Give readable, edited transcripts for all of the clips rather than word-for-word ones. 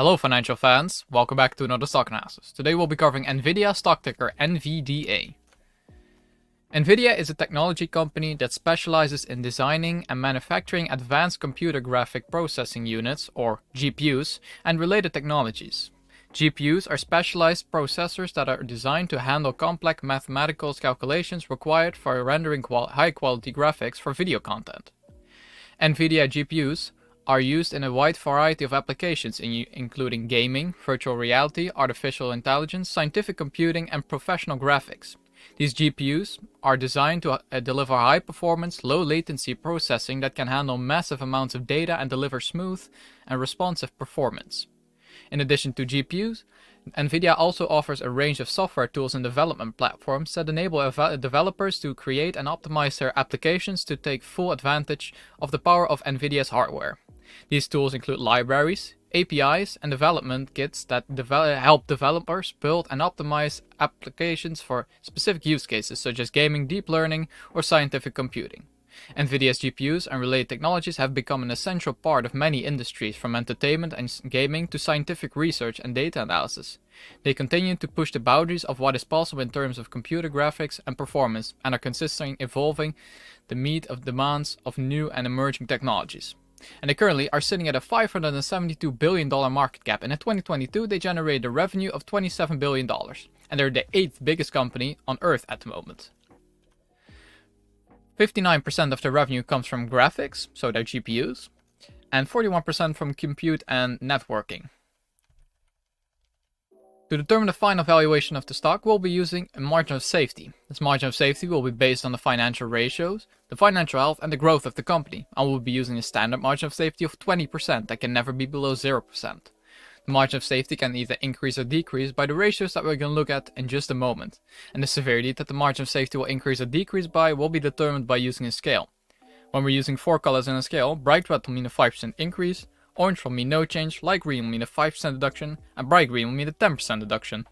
Hello financial fans, welcome back to another stock analysis. Today we'll be covering Nvidia, stock ticker NVDA. Nvidia is a technology company that specializes in designing and manufacturing advanced computer graphic processing units, or GPUs, and related technologies. GPUs are specialized processors that are designed to handle complex mathematical calculations required for rendering high quality graphics for video content. Nvidia GPUs are used in a wide variety of applications including gaming, virtual reality, artificial intelligence, scientific computing, and professional graphics. These GPUs are designed to deliver high performance, low latency processing that can handle massive amounts of data and deliver smooth and responsive performance. In addition to GPUs, Nvidia also offers a range of software tools and development platforms that enable developers to create and optimize their applications to take full advantage of the power of Nvidia's hardware. These tools include libraries, APIs, and development kits that help developers build and optimize applications for specific use cases such as gaming, deep learning, or scientific computing. Nvidia's GPUs and related technologies have become an essential part of many industries, from entertainment and gaming to scientific research and data analysis. They continue to push the boundaries of what is possible in terms of computer graphics and performance, and are consistently evolving to meet the demands of new and emerging technologies. And they currently are sitting at a $572 billion market cap, and in 2022 they generated a revenue of $27 billion, and they're the 8th biggest company on Earth at the moment. 59% of their revenue comes from graphics, so their GPUs, and 41% from compute and networking. To determine the final valuation of the stock, we'll be using a margin of safety. This margin of safety will be based on the financial ratios, the financial health, and the growth of the company, and we'll be using a standard margin of safety of 20% that can never be below 0%. The margin of safety can either increase or decrease by the ratios that we're going to look at in just a moment, and the severity that the margin of safety will increase or decrease by will be determined by using a scale. When we're using 4 colors in a scale, bright red will mean a 5% increase, orange will mean no change, light green will mean a 5% deduction, and bright green will mean a 10% deduction.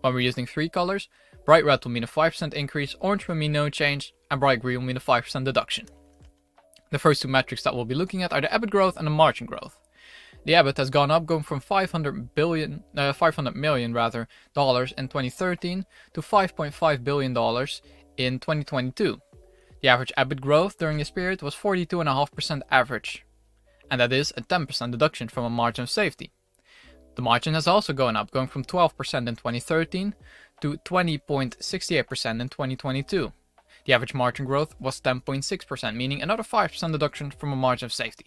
When we're using 3 colors, bright red will mean a 5% increase, orange will mean no change, and bright green will mean a 5% deduction. The first two metrics that we'll be looking at are the EBIT growth and the margin growth. The EBIT has gone up, going from $500 million in 2013 to $5.5 billion in 2022. The average EBIT growth during this period was 42.5% average, and that is a 10% deduction from a margin of safety. The margin has also gone up, going from 12% in 2013 to 20.68% in 2022. The average margin growth was 10.6%, meaning another 5% deduction from a margin of safety.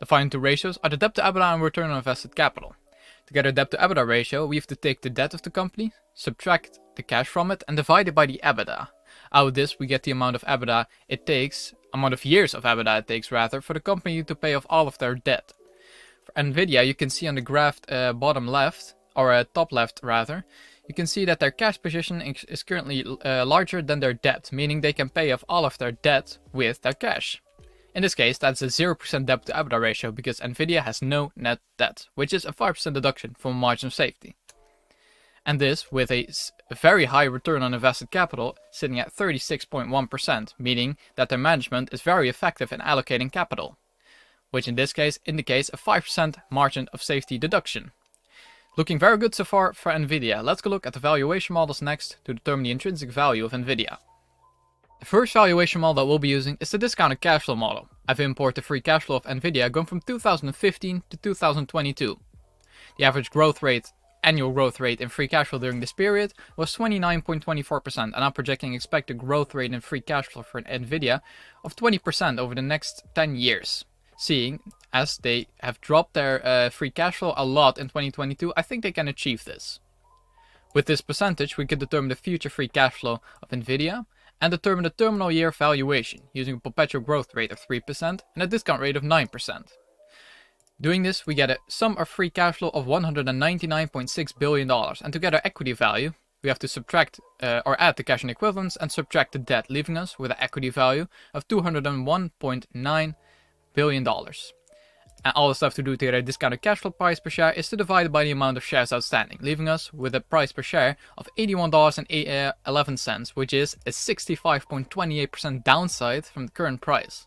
The final two ratios are the debt to EBITDA and return on invested capital. To get a debt to EBITDA ratio, we have to take the debt of the company, subtract the cash from it, and divide it by the EBITDA. Out of this, we get the amount of years of EBITDA it takes for the company to pay off all of their debt. For Nvidia, you can see on the graph bottom left, or top left rather, you can see that their cash position is currently larger than their debt, meaning they can pay off all of their debt with their cash. In this case, that's a 0% debt to EBITDA ratio because Nvidia has no net debt, which is a 5% deduction from a margin of safety. And this with a very high return on invested capital sitting at 36.1%, meaning that their management is very effective in allocating capital, which in this case indicates a 5% margin of safety deduction. Looking very good so far for Nvidia. Let's go look at the valuation models next to determine the intrinsic value of Nvidia. The first valuation model that we'll be using is the discounted cash flow model. I've imported the free cash flow of Nvidia going from 2015 to 2022. The average annual growth rate in free cash flow during this period was 29.24%, and I'm projecting expected growth rate in free cash flow for Nvidia of 20% over the next 10 years. Seeing as they have dropped their free cash flow a lot in 2022, I think they can achieve this. With this percentage, we can determine the future free cash flow of Nvidia and determine the terminal year valuation using a perpetual growth rate of 3% and a discount rate of 9%. Doing this, we get a sum of free cash flow of $199.6 billion, and to get our equity value, we have to subtract or add the cash and equivalents and subtract the debt, leaving us with an equity value of $201.9 billion. And all that's left to do to get a discounted cash flow price per share is to divide it by the amount of shares outstanding, leaving us with a price per share of $81.11, which is a 65.28% downside from the current price.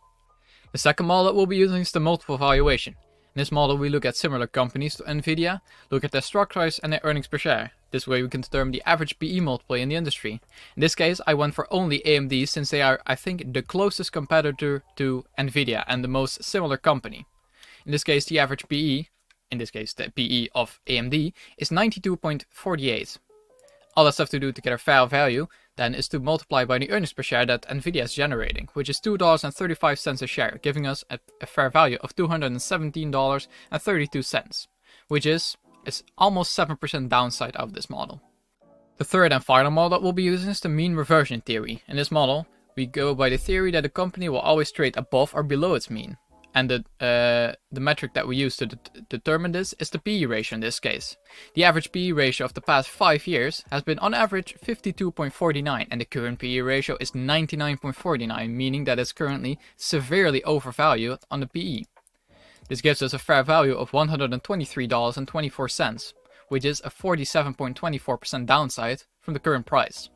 The second model that we'll be using is the multiple valuation. In this model, we look at similar companies to Nvidia, look at their stock price and their earnings per share. This way we can determine the average PE multiple in the industry. In this case, I went for only AMD since they are, I think, the closest competitor to Nvidia and the most similar company. In this case, the average PE, in this case the PE of AMD, is 92.48. All that's left to do to get a fair value then is to multiply by the earnings per share that Nvidia is generating, which is $2.35 a share, giving us a fair value of $217.32, which is almost 7% downside of this model. The third and final model that we'll be using is the mean reversion theory. In this model, we go by the theory that a company will always trade above or below its mean. And the metric that we use to determine this is the PE ratio in this case. The average PE ratio of the past 5 years has been on average 52.49 and the current PE ratio is 99.49, meaning that it's currently severely overvalued on the PE. This gives us a fair value of $123.24, which is a 47.24% downside from the current price.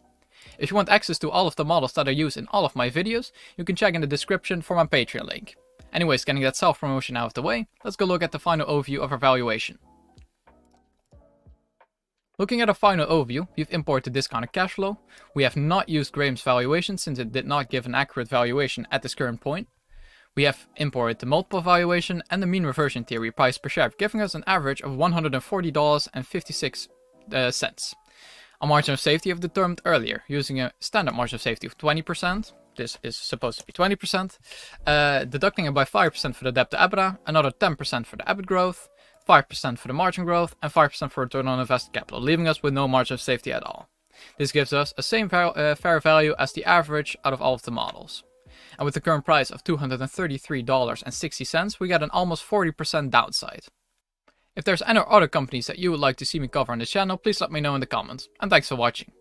If you want access to all of the models that are used in all of my videos, you can check in the description for my Patreon link. Anyways, getting that self-promotion out of the way, let's go look at the final overview of our valuation. Looking at our final overview, we've imported discounted cash flow. We have not used Graham's valuation since it did not give an accurate valuation at this current point. We have imported the multiple valuation and the mean reversion theory price per share, giving us an average of $140.56. A margin of safety I've determined earlier, using a standard margin of safety of 20%. This is supposed to be 20%, deducting it by 5% for the debt to EBITDA, another 10% for the EBIT growth, 5% for the margin growth, and 5% for return on invested capital, leaving us with no margin of safety at all. This gives us a same fair value as the average out of all of the models. And with the current price of $233.60, we get an almost 40% downside. If there's any other companies that you would like to see me cover on this channel, please let me know in the comments, and thanks for watching.